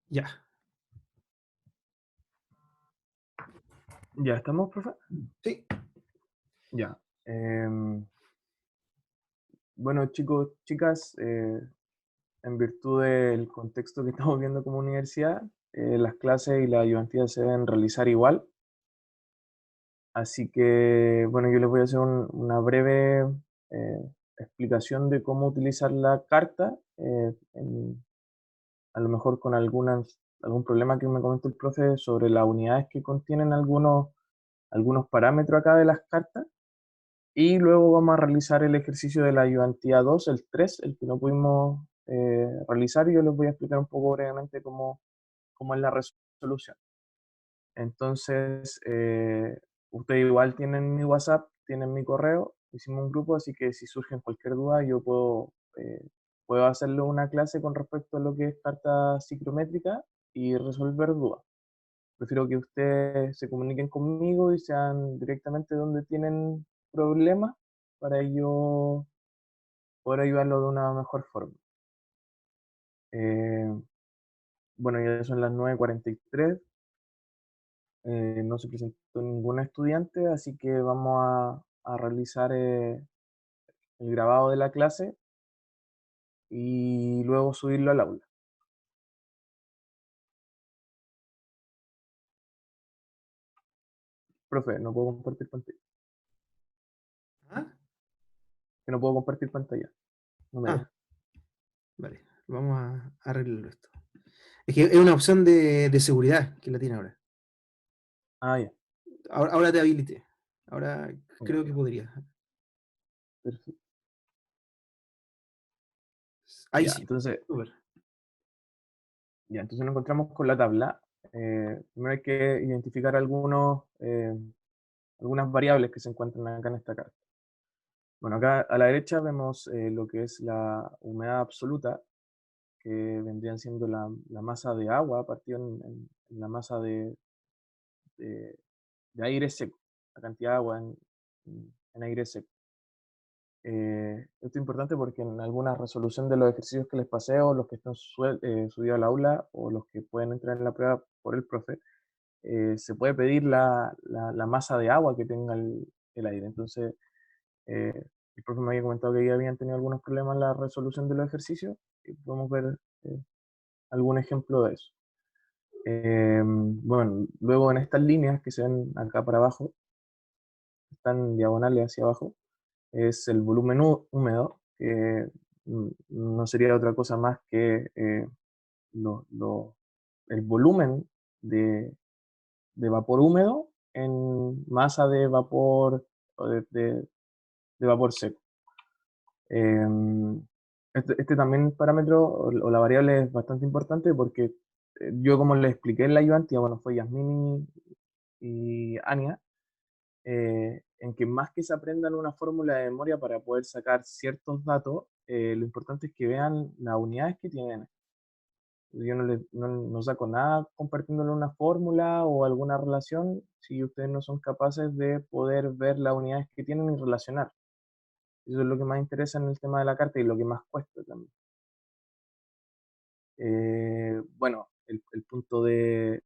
Ya. ¿Ya estamos, profe? Sí. Ya. Bueno, chicos, chicas, en virtud del contexto que estamos viendo como universidad, las clases y la ayudantía se deben realizar igual. Así que, bueno, yo les voy a hacer una breve explicación de cómo utilizar la carta, a lo mejor con algún problema que me comentó el profe sobre las unidades que contienen algunos parámetros acá de las cartas. Y luego vamos a realizar el ejercicio de la ayudantía 2, el 3, el que no pudimos realizar, y yo les voy a explicar un poco brevemente cómo es la resolución. Entonces, ustedes igual tienen mi WhatsApp, tienen mi correo, hicimos un grupo, así que si surgen cualquier duda, yo puedo hacerle una clase con respecto a lo que es carta psicométrica y resolver dudas. Prefiero que ustedes se comuniquen conmigo y sean directamente donde tienen problemas para yo poder ayudarlo de una mejor forma. Eh, bueno, ya son las 9:43, no se presentó ningún estudiante, así que vamos a realizar el grabado de la clase y luego subirlo al aula. Profe, no puedo compartir pantalla. Ah, Que no puedo compartir pantalla. No me deja. ah, vale. Vamos a arreglarlo esto. Es que es una opción de seguridad que la tiene ahora. Ah, ya. Ahora te habilité. Ahora Ya, creo que podría. perfecto. Ahí Ya, sí. entonces, Súper. nos encontramos con la tabla. Primero hay que identificar algunas variables que se encuentran acá en esta carta. Bueno, acá a la derecha vemos lo que es la humedad absoluta, que vendrían siendo la masa de agua partida en la masa de- de aire seco, la cantidad de agua en aire seco. Esto es importante porque en alguna resolución de los ejercicios que les pasé, o los que están subidos al aula, o los que pueden entrar en la prueba por el profe, se puede pedir la masa de agua que tenga el aire. Entonces, eh, el profe me había comentado que ya habían tenido algunos problemas en la resolución de los ejercicios, y podemos ver eh, algún ejemplo de eso. Bueno, luego en estas líneas que se ven acá para abajo, están diagonales hacia abajo, es el volumen húmedo, que no sería otra cosa más que lo- lo- el volumen de vapor húmedo en masa de vapor o de vapor seco. Este también parámetro o la variable es bastante importante porque yo, como les expliqué en la ayudantía, bueno, fue Yasmini y Ania, en que más que se aprendan una fórmula de memoria para poder sacar ciertos datos, lo importante es que vean las unidades que tienen. Yo no saco nada compartiéndole una fórmula o alguna relación si ustedes no son capaces de poder ver las unidades que tienen y relacionar. Eso es lo que más interesa en el tema de la carta y lo que más cuesta también. Bueno, el punto de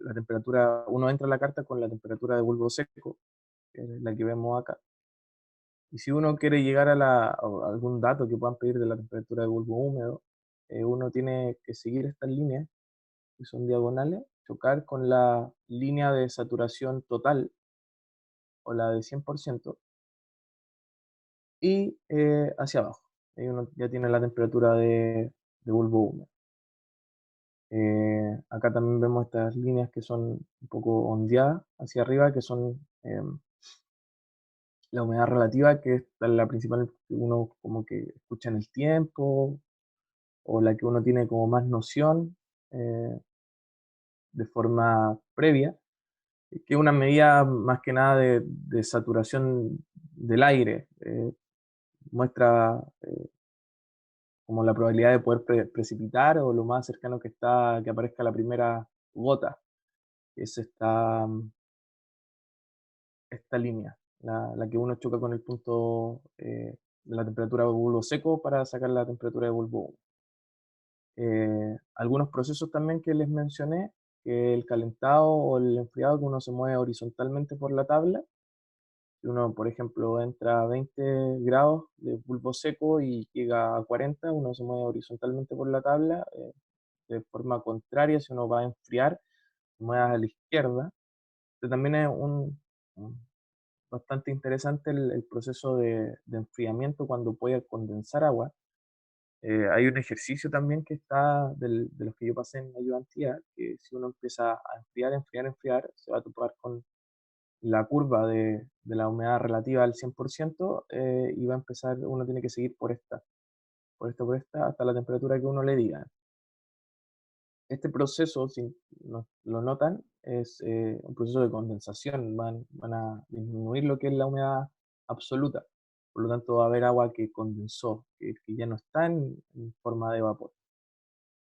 la temperatura, uno entra a la carta con la temperatura de bulbo seco, que es la que vemos acá. Y si uno quiere llegar a algún dato que puedan pedir de la temperatura de bulbo húmedo, uno tiene que seguir estas líneas, que son diagonales, chocar con la línea de saturación total o la de 100% y hacia abajo. Ahí uno ya tiene la temperatura de bulbo húmedo. Acá también vemos estas líneas que son un poco ondeadas hacia arriba, que son la humedad relativa, que es la principal que uno como que escucha en el tiempo, o la que uno tiene como más noción eh, de forma previa, que es una medida más que nada de saturación del aire. Muestra como la probabilidad de poder precipitar, o lo más cercano que está que aparezca la primera gota, que es esta línea, la que uno choca con el punto de la temperatura de bulbo seco para sacar la temperatura de bulbo húmedo. Algunos procesos también que les mencioné, que el calentado o el enfriado, que uno se mueve horizontalmente por la tabla. Si uno, por ejemplo, entra a 20 grados de bulbo seco y llega a 40, uno se mueve horizontalmente por la tabla. De forma contraria, si uno va a enfriar, se mueve a la izquierda. Este también es bastante interesante el proceso de enfriamiento cuando puede condensar agua. Hay un ejercicio también que está de los que yo pasé en la ayudantía, que si uno empieza a enfriar, enfriar, enfriar, se va a topar con la curva de la humedad relativa al 100%, y va a empezar, uno tiene que seguir por esta, hasta la temperatura que uno le diga. Este proceso, si lo notan, es un proceso de condensación. Van a disminuir lo que es la humedad absoluta. Por lo tanto, va a haber agua que condensó, que ya no está en forma de vapor.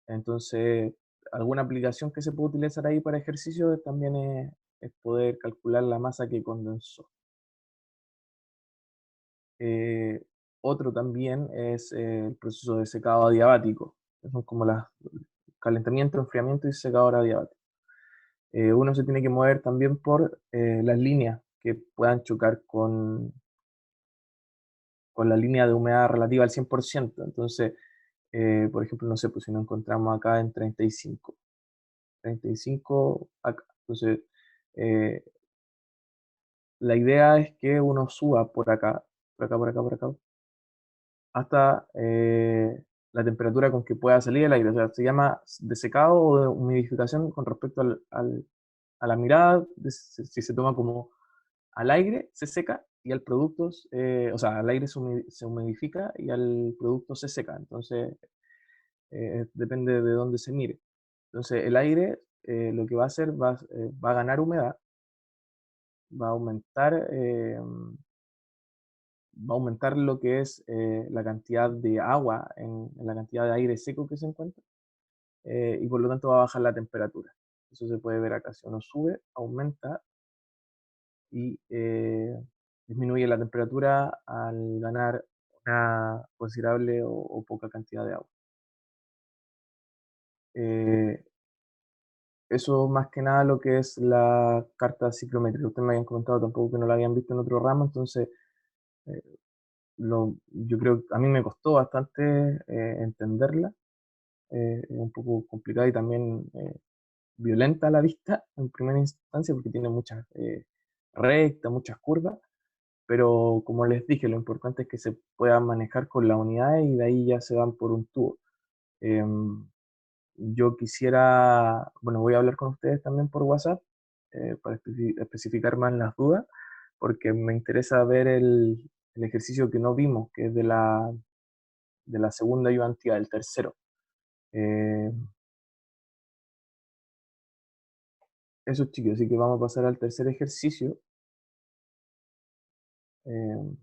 Entonces, alguna aplicación que se puede utilizar ahí para ejercicio también es poder calcular la masa que condensó. Eh, Otro también es el proceso de secado adiabático, que son como las calentamiento, enfriamiento y secador adiabático. Uno se tiene que mover también por las líneas que puedan chocar con la línea de humedad relativa al 100%. Entonces, por ejemplo, no sé, pues si nos encontramos acá en 35 acá. Entonces, eh, la idea es que uno suba por acá, por acá, por acá, por acá, hasta la temperatura con que pueda salir el aire. O sea, se llama desecado o de humidificación con respecto a la mirada, si se toma como al aire se seca y al producto, o sea, al aire se humidifica y al producto se seca. Entonces, depende de dónde se mire. Entonces, el aire lo que va a hacer va a ganar humedad, va a aumentar, va a aumentar lo que es la cantidad de agua en la cantidad de aire seco que se encuentra, y por lo tanto va a bajar la temperatura. Eso se puede ver acá. Si uno sube, aumenta y disminuye la temperatura al ganar una considerable o poca cantidad de agua. Eh, Eso más que nada lo que es la carta ciclométrica. Ustedes me habían comentado tampoco que no la habían visto en otro ramo, entonces eh, yo creo que a mí me costó bastante entenderla. Es un poco complicada y también violenta a la vista en primera instancia porque tiene muchas rectas, muchas curvas, pero como les dije, lo importante es que se puedan manejar con la unidad y de ahí ya se van por un tubo. Em, yo quisiera, bueno, voy a hablar con ustedes también por WhatsApp para especificar más las dudas, porque me interesa ver el ejercicio que no vimos, que es de la segunda ayudantía, del tercero. Eh, Eso, chicos, así que vamos a pasar al tercer ejercicio. Eh,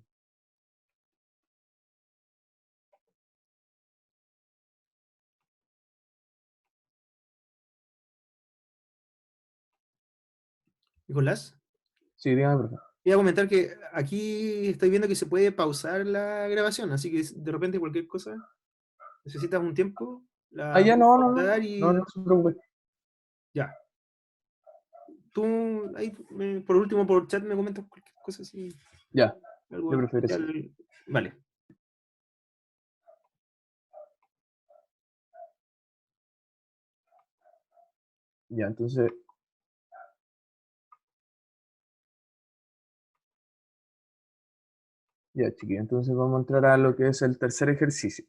Nicolás, sí, dígame, profe. iba a comentar que aquí estoy viendo que se puede pausar la grabación, así que de repente cualquier cosa, necesitas un tiempo, Ah, la ya, puedes no, no, no, pausar no, no y se preocupe. ya. Tú, ahí, por último, por chat me comentas cualquier cosa, si Ya, algo yo prefiero sí. especial. Vale. Ya, entonces, ya, chiquillos, entonces vamos a entrar a lo que es el tercer ejercicio.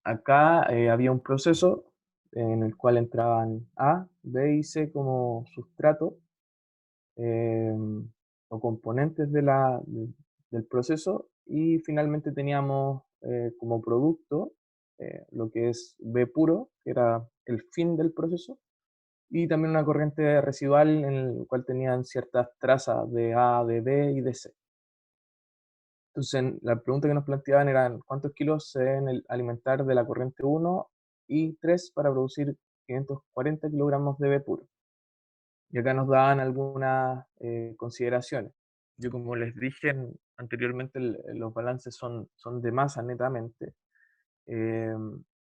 Acá había un proceso en el cual entraban A, B y C como sustrato eh, o componentes del proceso, y finalmente teníamos como producto lo que es B puro, que era el fin del proceso, y también una corriente residual en el cual tenían ciertas trazas de A, de B y de C. Entonces, la pregunta que nos planteaban era cuántos kilos se deben alimentar de la corriente 1 y 3 para producir 540 kilogramos de B puro. Y acá nos daban algunas consideraciones. Yo, como les dije anteriormente, los balances son de masa netamente. Eh,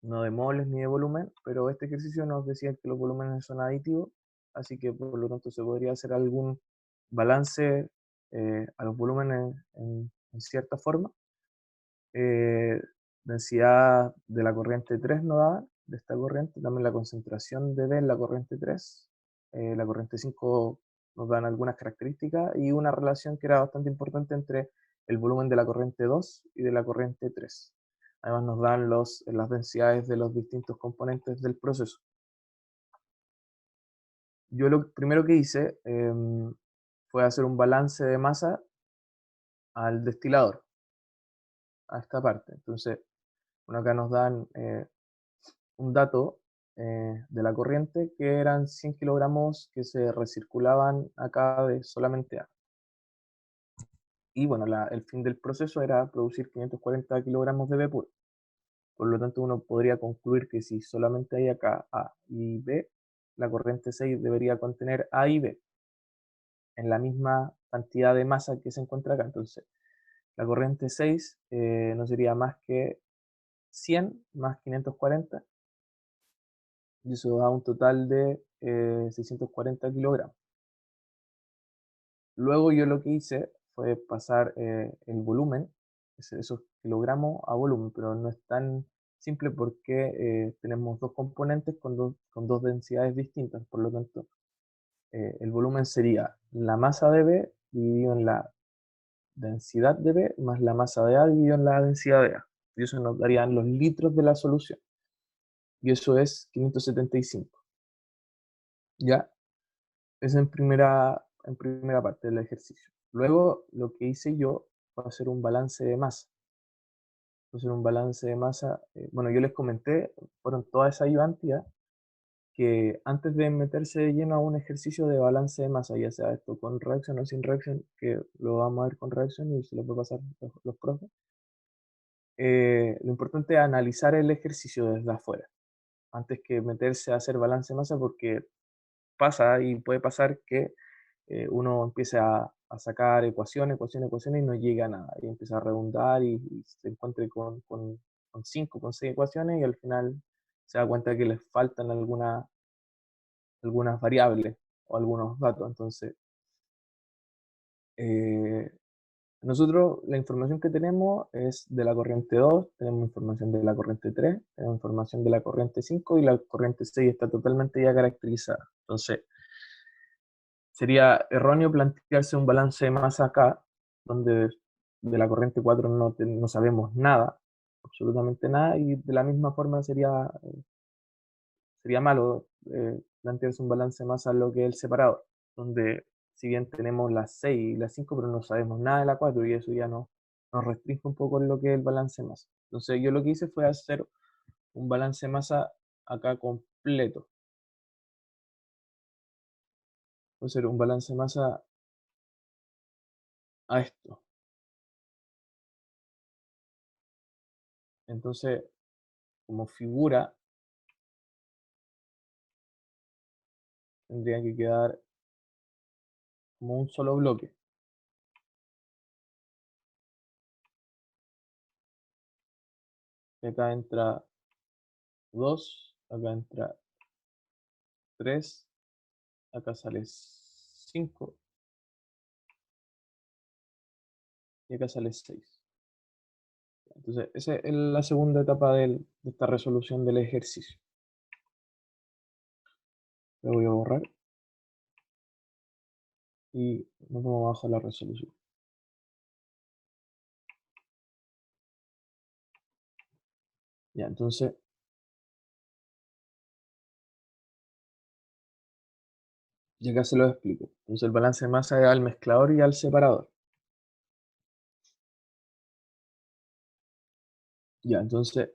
no de moles ni de volumen, pero este ejercicio nos decía que los volúmenes son aditivos, así que por lo tanto se podría hacer algún balance a los volúmenes en cierta forma. Eh, Densidad de la corriente 3 nos da, de esta corriente, también la concentración de B en la corriente 3, la corriente 5 nos dan algunas características y una relación que era bastante importante entre el volumen de la corriente 2 y de la corriente 3. Además nos dan las densidades de los distintos componentes del proceso. Yo lo primero que hice fue hacer un balance de masa al destilador, a esta parte. Entonces, bueno, acá nos dan un dato de la corriente que eran 100 kilogramos que se recirculaban acá de solamente A. Y bueno, el fin del proceso era producir 540 kilogramos de B puro. Por lo tanto, uno podría concluir que si solamente hay acá A y B, la corriente 6 debería contener A y B en la misma cantidad de masa que se encuentra acá. Entonces, la corriente 6 no sería más que 100 más 540, y eso da un total de 640 kilogramos. Luego yo lo que hice fue pasar el volumen, esos kilogramos a volumen, pero no es tan simple porque tenemos dos componentes con dos densidades distintas. Por lo tanto, el volumen sería la masa de B dividido en la densidad de B más la masa de A dividido en la densidad de A. Y eso nos darían los litros de la solución. Y eso es 575. ¿Ya? Es en primera parte del ejercicio. Luego lo que hice yo fue hacer un balance de masa. Hacer un balance de masa. Bueno, yo les comenté, fueron todas esas ayudantes ya, que antes de meterse de lleno a un ejercicio de balance de masa, ya sea esto con reacción o sin reacción, que lo vamos a ver con reacción y se lo puede pasar los profes, lo importante es analizar el ejercicio desde afuera, antes que meterse a hacer balance de masa, porque pasa y puede pasar que uno empiece a sacar ecuaciones y no llega a nada, y empieza a redundar y se encuentre con 5, con 6 ecuaciones y al final se da cuenta que les faltan algunas variables o algunos datos. Entonces, eh, nosotros la información que tenemos es de la corriente 2, tenemos información de la corriente 3, tenemos información de la corriente 5 y la corriente 6 está totalmente ya caracterizada. Entonces, sería erróneo plantearse un balance de masa acá, donde de la corriente 4 no sabemos nada, absolutamente nada, y de la misma forma sería malo plantearse un balance de masa en lo que es el separador, donde si bien tenemos las 6 y las 5, pero no sabemos nada de la 4 y eso ya nos restringe un poco en lo que es el balance de masa. Entonces yo lo que hice fue hacer un balance de masa acá completo. Voy a hacer un balance de masa a esto. Entonces, como figura, tendría que quedar como un solo bloque. Acá entra 2, acá entra 3, acá sale 5 y acá sale 6. Entonces, esa es la segunda etapa de esta resolución del ejercicio. Lo voy a borrar y nos vamos abajo a la resolución. Ya, entonces, ya acá se lo explico. Entonces, el balance de masa es al mezclador y al separador. Ya, entonces,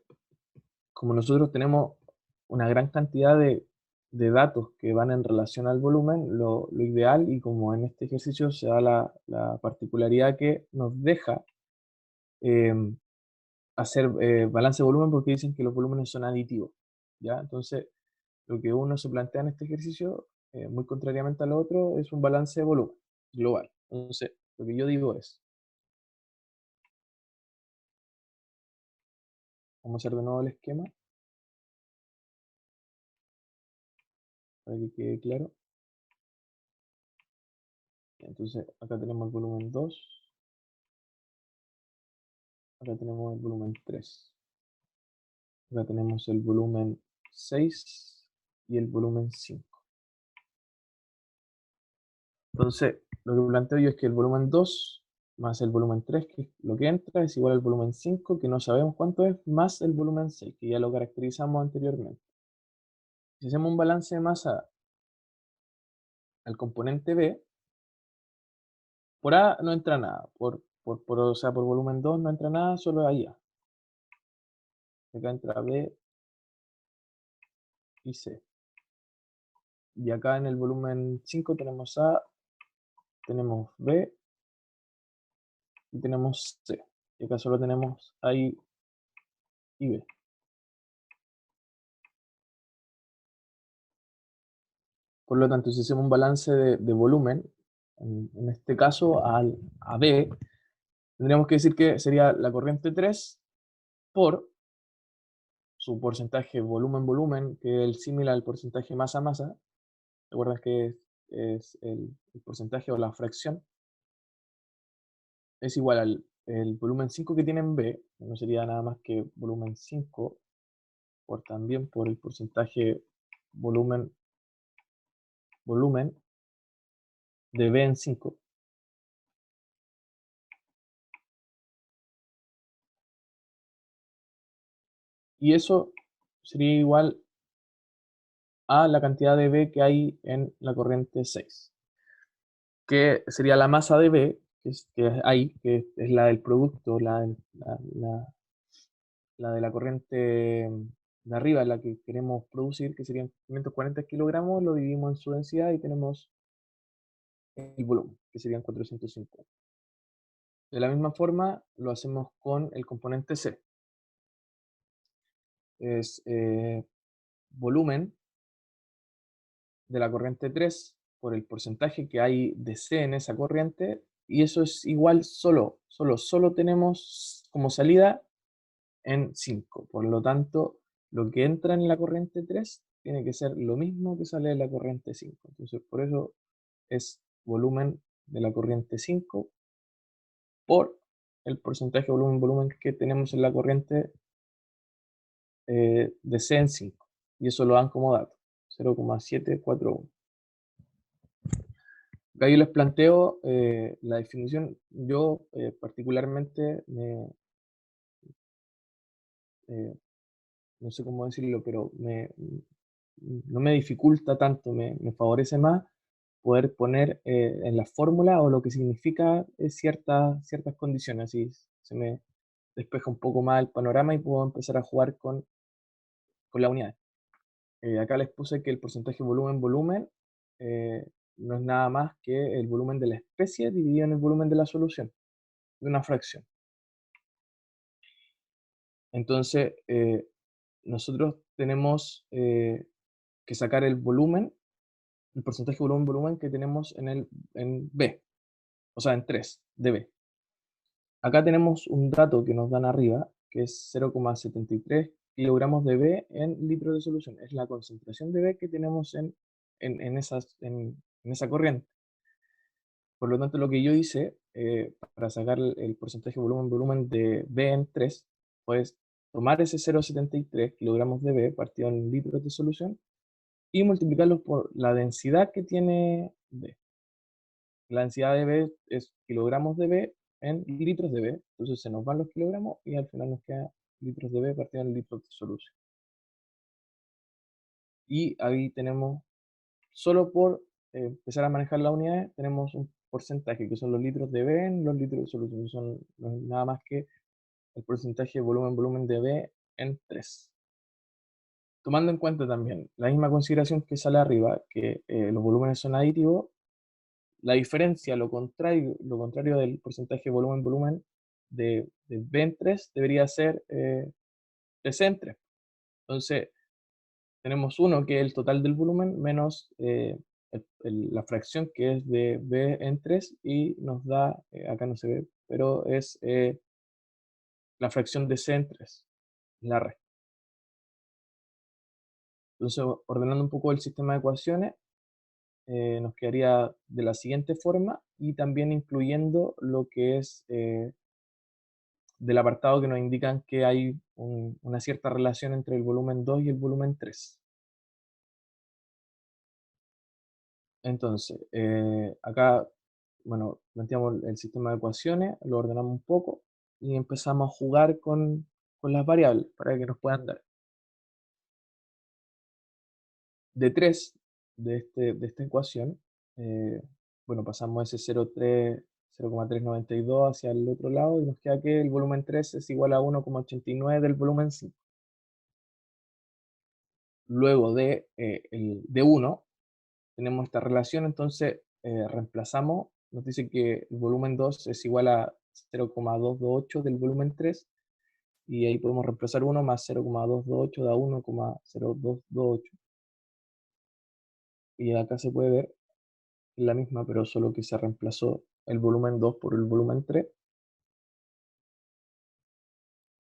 como nosotros tenemos una gran cantidad de datos que van en relación al volumen, lo ideal, y como en este ejercicio se da la particularidad que nos deja eh, hacer balance de volumen porque dicen que los volúmenes son aditivos, ¿ya? Entonces, lo que uno se plantea en este ejercicio, muy contrariamente al otro, es un balance de volumen global. Entonces, lo que yo digo es, vamos a hacer de nuevo el esquema. para que quede claro. Entonces, acá tenemos el volumen 2, acá tenemos el volumen 3, acá tenemos el volumen 6 y el volumen 5. Entonces, lo que planteo yo es que el volumen 2 más el volumen 3, que es lo que entra, es igual al volumen 5, que no sabemos cuánto es, más el volumen 6, que ya lo caracterizamos anteriormente. Si hacemos un balance de masa al componente B, por A no entra nada, o sea, por volumen 2 no entra nada, solo hay A. Acá entra B y C. Y acá en el volumen 5 tenemos A, tenemos B y tenemos C. Y acá solo tenemos A y B. Por lo tanto, si hacemos un balance de volumen, en este caso a B, tendríamos que decir que sería la corriente 3 por su porcentaje volumen-volumen, que es el símil al porcentaje masa-masa. Recuerden que es el porcentaje o la fracción. Es igual al el volumen 5 que tiene en B, no sería nada más que volumen 5 por también por el porcentaje volumen de B en 5. Y eso sería igual a la cantidad de B que hay en la corriente 6, que sería la masa de B, que es ahí, que es la del producto, la de la corriente de arriba, la que queremos producir, que serían 540 kilogramos, lo dividimos en su densidad y tenemos el volumen, que serían 450. De la misma forma, lo hacemos con el componente C. Es volumen de la corriente 3 por el porcentaje que hay de C en esa corriente, y eso es igual solo tenemos como salida en 5. Por lo tanto, lo que entra en la corriente 3 tiene que ser lo mismo que sale de la corriente 5. Entonces, por eso es volumen de la corriente 5 por el porcentaje volumen que tenemos en la corriente de C en 5. Y eso lo dan como dato, 0,741. Acá yo les planteo la definición. Yo particularmente eh, no sé cómo decirlo, pero no me dificulta tanto, me favorece más poder poner en la fórmula o lo que significa ciertas condiciones. Así se me despeja un poco más el panorama y puedo empezar a jugar con la unidad. Acá les puse que el porcentaje volumen-volumen no es nada más que el volumen de la especie dividido en el volumen de la solución, de una fracción. Entonces, nosotros tenemos que sacar el volumen, el porcentaje volumen-volumen que tenemos en B, o sea, en 3 de B. Acá tenemos un dato que nos dan arriba, que es 0,73 kilogramos de B en litros de solución. Es la concentración de B que tenemos en esa corriente. Por lo tanto, lo que yo hice para sacar el porcentaje volumen de B en 3, pues tomar ese 0,73 kilogramos de B partido en litros de solución y multiplicarlo por la densidad que tiene B. La densidad de B es kilogramos de B en litros de B. Entonces se nos van los kilogramos y al final nos queda litros de B partido en litros de solución. Y ahí tenemos, solo por empezar a manejar las unidades, tenemos un porcentaje que son los litros de B en los litros de solución. Son no es nada más que el porcentaje volumen de B en 3. Tomando en cuenta también la misma consideración que sale arriba, que los volúmenes son aditivos, la diferencia, lo contrario del porcentaje volumen de B en 3 debería ser de C en 3. Entonces, tenemos uno que es el total del volumen menos la fracción que es de B en 3 y nos da, acá no se ve, pero es la fracción de C en 3, la resta. Entonces, ordenando un poco el sistema de ecuaciones, nos quedaría de la siguiente forma y también incluyendo lo que es del apartado que nos indican que hay una cierta relación entre el volumen 2 y el volumen 3. Entonces, acá, bueno, planteamos el sistema de ecuaciones, lo ordenamos un poco y empezamos a jugar con las variables para que nos puedan dar. De 3 de esta ecuación, eh, bueno, pasamos ese 0,392 hacia el otro lado y nos queda que el volumen 3 es igual a 1,89 del volumen 5. Luego de 1 tenemos esta relación, entonces reemplazamos, nos dice que el volumen 2 es igual a 0,228 del volumen 3 y ahí podemos reemplazar 1 más 0,228 da 1,0228. Y acá se puede ver la misma, pero solo que se reemplazó el volumen 2 por el volumen 3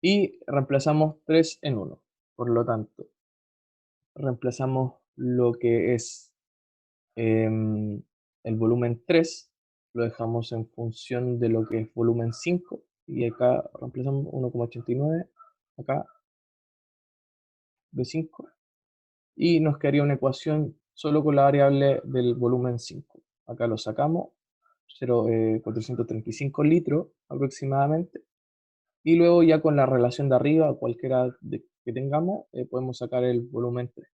y reemplazamos 3 en 1. Por lo tanto, reemplazamos lo que es em, el volumen 3, lo dejamos en función de lo que es volumen 5 y acá reemplazamos 1,89, acá B5 y nos quedaría una ecuación solo con la variable del volumen 5. Acá lo sacamos, 435 litros aproximadamente. Y luego ya con la relación de arriba, cualquiera que tengamos, podemos sacar el volumen 3.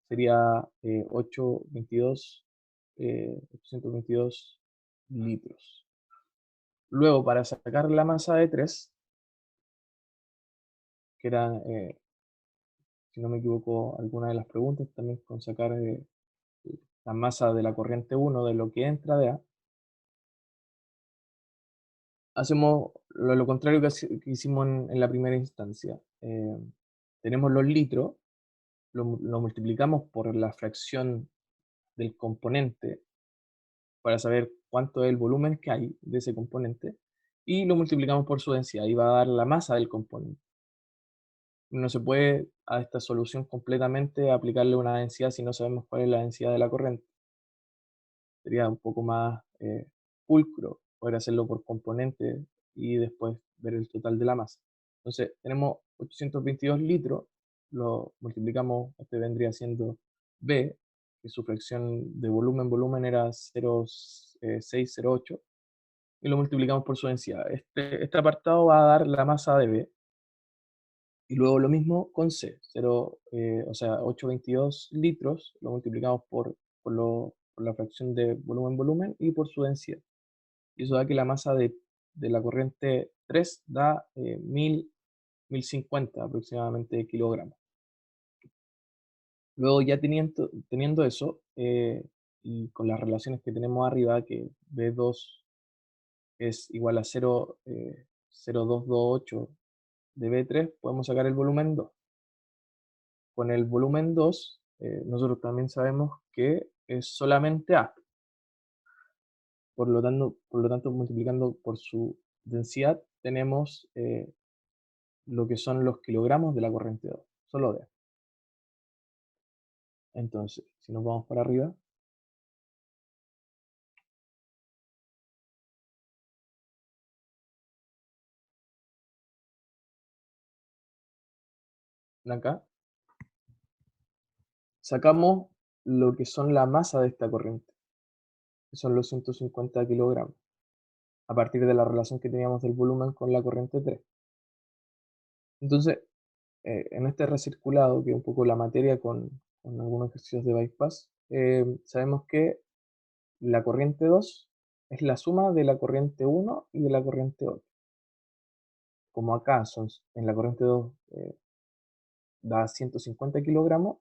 Sería 822 litros. Luego, para sacar la masa de 3, que era, si no me equivoco, alguna de las preguntas, también con sacar la masa de la corriente 1 de lo que entra de A, hacemos lo contrario que hicimos en la primera instancia. Tenemos los litros, lo multiplicamos por la fracción del componente para saber cuánto es el volumen que hay de ese componente y lo multiplicamos por su densidad y va a dar la masa del componente. No se puede a esta solución completamente aplicarle una densidad si no sabemos cuál es la densidad de la corriente. Sería un poco más pulcro poder hacerlo por componente y después ver el total de la masa. Entonces, tenemos 822 litros, lo multiplicamos, este vendría siendo B, que su fracción de volumen era 0,608, y lo multiplicamos por su densidad. Este apartado va a dar la masa de B, y luego lo mismo con C, 0, o sea, 822 litros, lo multiplicamos por la fracción de volumen y por su densidad. Y eso da que la masa de la corriente 3 da 1050 aproximadamente kilogramos. Luego ya teniendo eso, y con las relaciones que tenemos arriba, que B2 es igual a 0,0228 de B3, podemos sacar el volumen 2. Con el volumen 2, nosotros también sabemos que es solamente A. Por lo tanto, multiplicando por su densidad, tenemos lo que son los kilogramos de la corriente 2, solo de A. Entonces, si nos vamos para arriba, acá, sacamos lo que son la masa de esta corriente, que son los 150 kilogramos, a partir de la relación que teníamos del volumen con la corriente 3. Entonces, en este recirculado, que es un poco la materia con algunos ejercicios de bypass, sabemos que la corriente 2 es la suma de la corriente 1 y de la corriente 8. Como acá en la corriente 2 da 150 kilogramos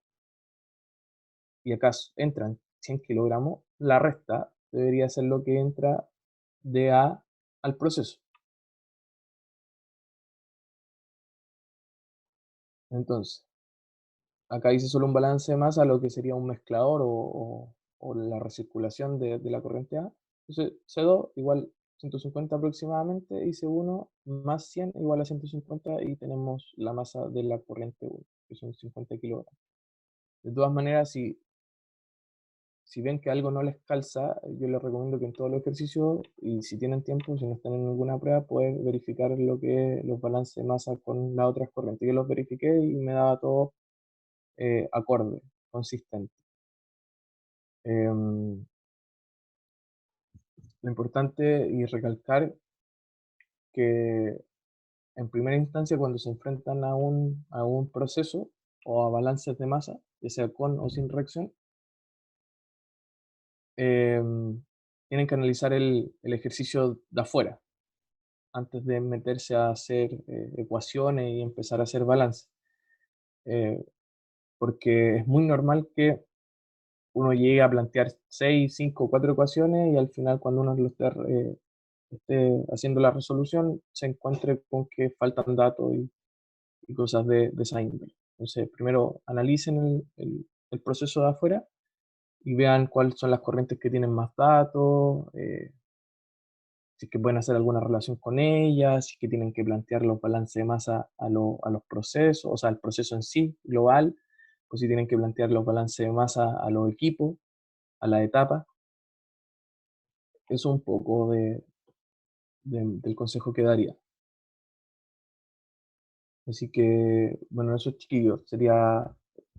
y acá entran 100 kilogramos, la resta debería ser lo que entra de A al proceso. Entonces, acá hice solo un balance de masa, lo que sería un mezclador o la recirculación de la corriente A. Entonces, C2 igual 150 aproximadamente y C1 más 100 igual a 150 y tenemos la masa de la corriente 1, que son 50 kilogramos. De todas maneras, si ven que algo no les calza, yo les recomiendo que en todos los ejercicios, y si tienen tiempo, si no están en ninguna prueba, pueden verificar lo que los balances de masa con las otras corrientes. Yo los verifiqué y me daba todo acorde, consistente. Lo importante y recalcar que en primera instancia cuando se enfrentan a un proceso o a balances de masa, ya sea con o sin reacción, tienen que analizar el ejercicio de afuera antes de meterse a hacer ecuaciones y empezar a hacer balance. Eh, Porque es muy normal que uno llegue a plantear 6 5 4 ecuaciones y al final cuando uno esté haciendo la resolución se encuentre con que faltan datos y cosas de esa índole. Entonces, primero analicen el proceso de afuera y vean cuáles son las corrientes que tienen más datos, si es que pueden hacer alguna relación con ellas, si es que tienen que plantear los balances de masa a los procesos, o sea, al proceso en sí, global, o si tienen que plantear los balances de masa a los equipos, a la etapa. Eso un poco del consejo que daría. Así que, bueno, eso chiquillos, sería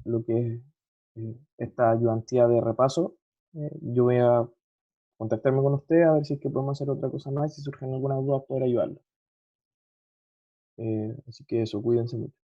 lo que es esta ayudantía de repaso. Yo voy a contactarme con usted a ver si es que podemos hacer otra cosa más, si surgen algunas dudas poder ayudarlo. Así que eso, cuídense mucho.